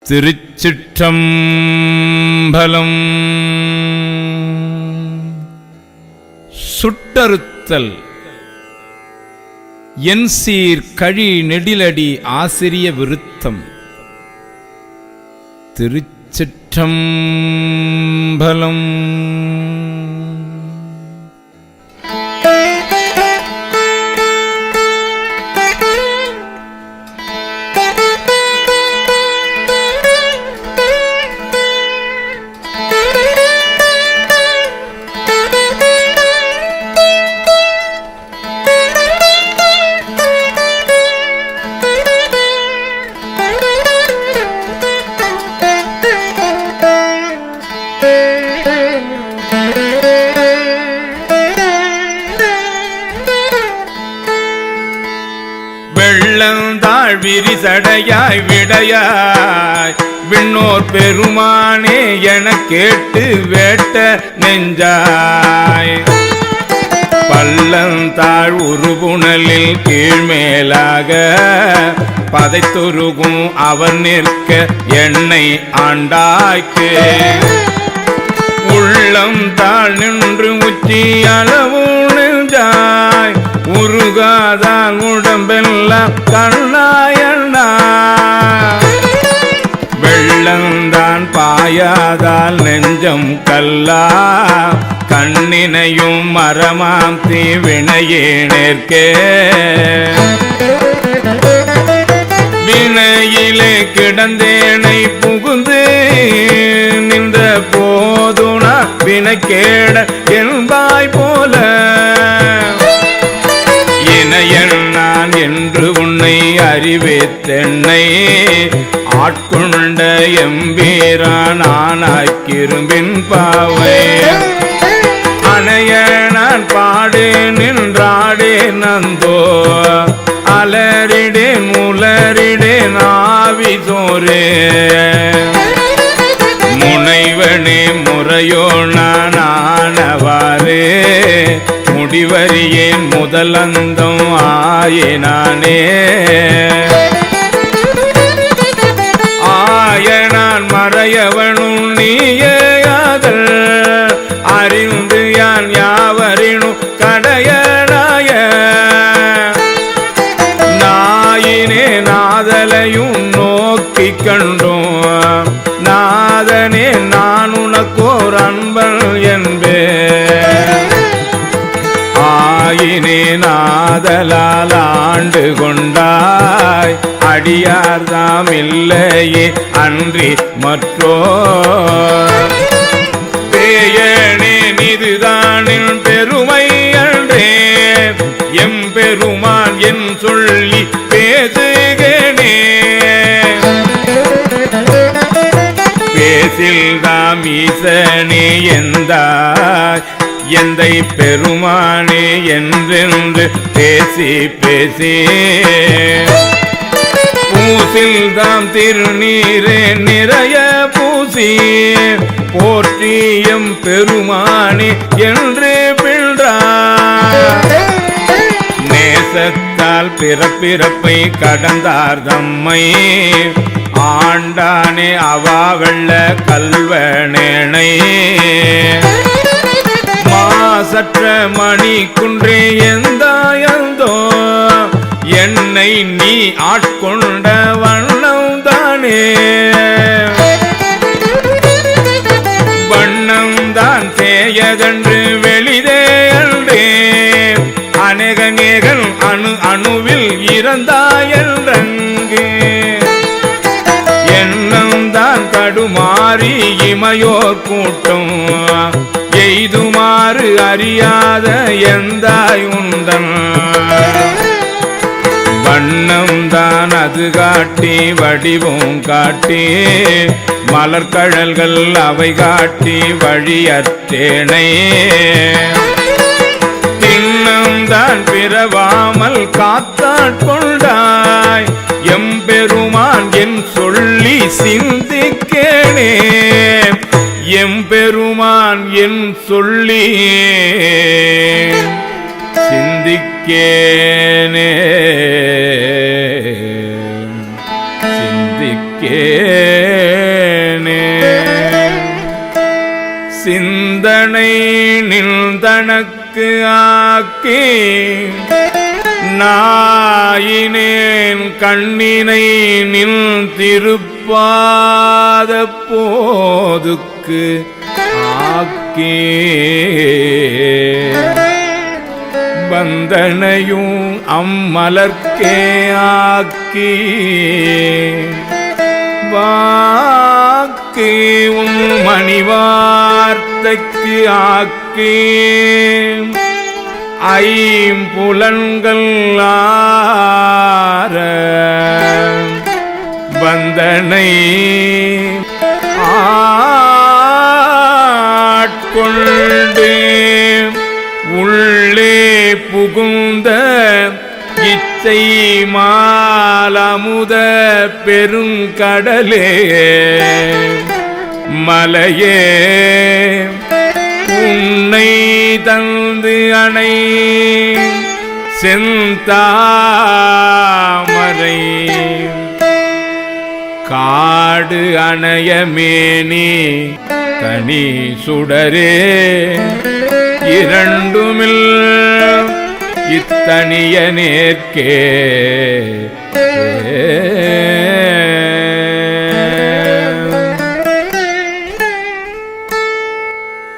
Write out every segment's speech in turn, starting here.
திருச்சிற்றம்பலம். சுட்டறுத்தல் என் சீர் கழி நெடிலடி ஆசிரிய விருத்தம். திருச்சிற்றம்பலம். வெள்ளந்தாள் விரிசடையாய் விடையாய் விண்ணோர் பெருமானே என கேட்டு வேட்ட நெஞ்சாய் பள்ளந்தாள் உருபுணலில் கீழ்மேலாக பதைத்துருகும் அவர் நிற்க என்னை ஆண்டாய்க்கு உள்ளம் தாழ் நின்று உச்சி அளவு நெஞ்சாய் உருகாதால் உடம்பெல்லாம் கண்ணாயண்ணா வெள்ளந்தான் பாயாதால் நெஞ்சம் கல்லா கண்ணினையும் மரமாம் தீவினையே நேர்க்கே வினையிலே கிடந்தேனை புகுந்து நின்ற போதுனா வினைக்கேட என்பாய் போல நான் என்று உன்னை அறிவேத்தென்னை ஆட்கொண்ட எம்பீரானாய்க்கிரும்பின் பாவை அணைய நான் பாடே நின்றாடே நந்தோ அலரிடே முலரிடே நாவி சோரே முனைவனே முறையோ நானவாறே முடிவறியேன் முதலந்தம் ஆயினானே ஆயனான் மறையவனும் நீயேயாதல் அறிந்து யான் யாவரினும் கடையனாய நாயினே நாதலையும் நோக்கி கண்டோம் நாதனே நான் உனக்கோர் அன்பன் என்பே ஆயினே நாதலால் ஆண்டு கொண்டாய் அடியார்தாம் இல்லையே அன்றி மற்றோ பேயனே இதுதானின் பெருமை அன்றே எம்பெருமான் என் சொல்லி பேசுகனே பேசில்தாம் ஈசனே எந்தாய் எந்தை பெருமானே என்றென்று பேசி பேசி பூசில்தாம் திருநீரே நிறைய பூசி போற்றியம் பெருமானே என்று பிழ்றார் நேசத்தால் பிறப்பிறப்பை கடந்தார் தம்மை ஆண்டானே அவா வெள்ள கல்வனேனை மாசற்ற மணி குன்றே எந்தாயந்தோ என்னை நீ ஆட்கொண்ட வண்ணம் தானே வண்ணம் தான் சேயதென்று வெளிதே அன்றே அநேகநேகன் அணு அணுவில் இறந்தாயன்றங்கே எண்ணம் தான் தடுமாறி இமையோர் கூட்டம் எய்துமாறு அறியாத எந்தாய் உந்தன் வண்ணம் தான் அது காட்டி வடிவும் காட்டி மலர்கழல்கள் அவை காட்டி வழியற்றேனை திண்ணம் தான் பிறவாமல் காத்தாட்கொண்டாய் எம்பெருமான் என் சொல்லி சிந்திக்கேனே எம்பெருமான் என் சொல்லி சிந்திக்கேனே சிந்திக்கே சிந்தனை நின்றனக்கு ஆக்கி நாயினேன் கண்ணினை நின் திருப்பாத போதுக்கு ஆக்கி வந்தனையும் அம்மலர்க்கே ஆக்கி வாக்கி உன் மணிவார்த்தைக்கு ஆக்கி ஐம்புலன்கள் ஆர வந்தனை ஆட்கொண்டு உள்ளே புகுந்த இச்சை மாலமுத பெருங்கடலே மலையே உன்னை தந்து அணை செந்தாமரை காடு அணையமேனி தனி சுடரே இரண்டுமில் இத்தனிய நேர்க்கே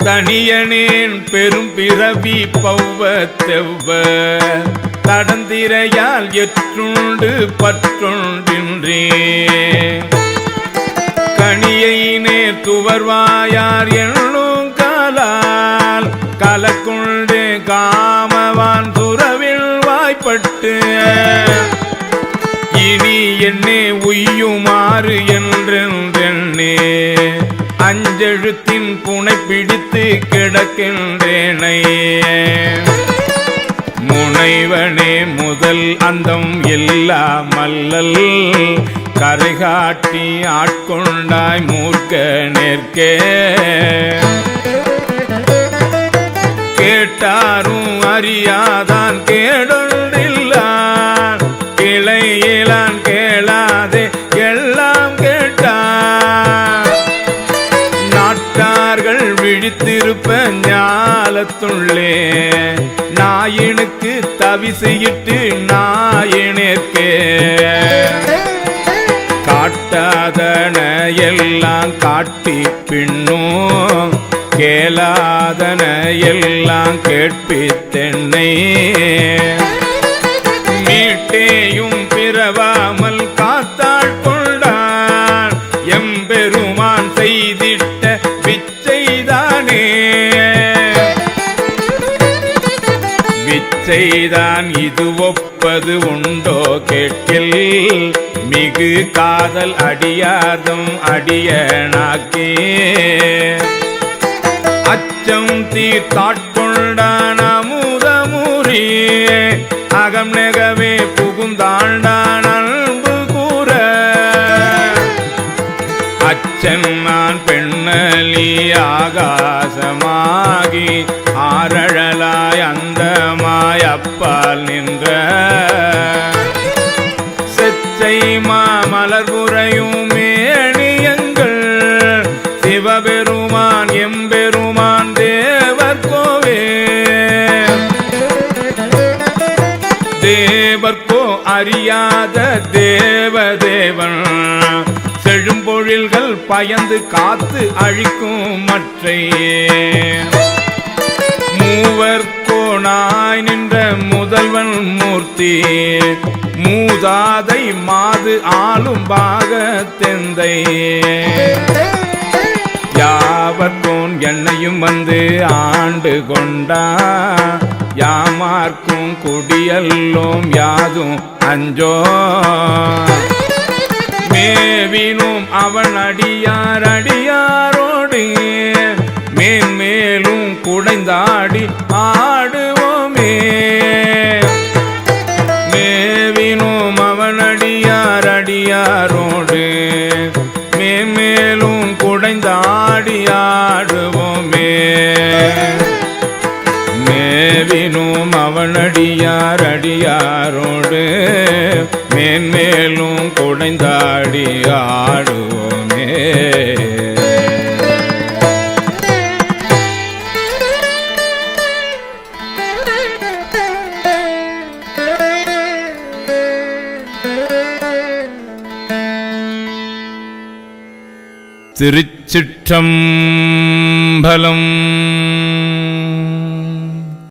தனியனேன் பெரும் பிறவி பௌவ தெவ்வ தடந்திரையால் எற்றுண்டு பற்றொன்றின்றே கனியினே துவர்வாயார் என்னும் காலால் கலக்குண்டு காமவான் துறவில் வாய்ப்பட்டு இனி என்னே உய்யுமாறு என்றென்றெண்ணே அஞ்செழுத்தின் புனை பிடித்து கிடக்கின்றேனை முனைவனே முதல் அந்தம் எல்லா மல்லல் கரை காட்டி ஆட்கொண்டாய் மூர்க்க நேர்க்கே கேட்டாரும் அறியாதான் கேடொன்றில்லான் கிளையிலான் கேளாதே எல்லாம் கேட்டான் நாட்டார்கள் விழித்திருப்ப ஞாலத்துள்ளே நாயினுக்கு தவிசையிட்டு நாயினேற்கே காட்டாதன எல்லாம் காட்டி பின்னும் கேளாதன எல்லாம் கேட்பித்தென்னை மீட்டேயும் பிறவாமல் காத்தாள் கொண்டான் எம்பெருமான் செய்திட்ட விச்சைதானே விச்சைதான் இது ஒப்பது உண்டோ கேட்கில் மிகு காதல் அடியார்தம் அடியனாக்கே அச்சம் தீர்த்தாட்கொண்டான் அமுதமுறி அகம் நெகவே புகுந்தாண்டான் அன்பு கூற அச்சன் நான் பெண்ணலி ஆகாசமாகி ஆரழலாய் அந்தமாய் அப்பால் நின்ற செச்சை மாமலர்புரையும் மேணியங்கள் சிவபெருமான் எம்பெருமான் தேவர்கோவே தேவர்கோ அறியாத தேவதேவன் செழும்பொழில்கள் பயந்து காத்து அழிக்கும் மற்றையே மூவர்கோனாய் நின்ற முதல்வன் மூர்த்தி மூதாதை மாது ஆளும் பாகத்தெந்தை யாவர்கோன் என்னையும் வந்து ஆண்டு கொண்டா யாமார்க்கும் குடியல்லோம் யாதும் அஞ்சோ மேவினும் அவன் அடியார் அடியாரோடு மேன்மேலும் குடைந்தாடி ஆடுவோமே மேவினும் அவன் அடியார் அடியாரோடு மேன்மேலும் குடைந்தாடி ஆடுவோமே மேவினும் அவனடியார் அடியாரோடு மேன்மேலும் குடைந்தாடி ஆடுவோமே திருச்சிற்றம்பலம்.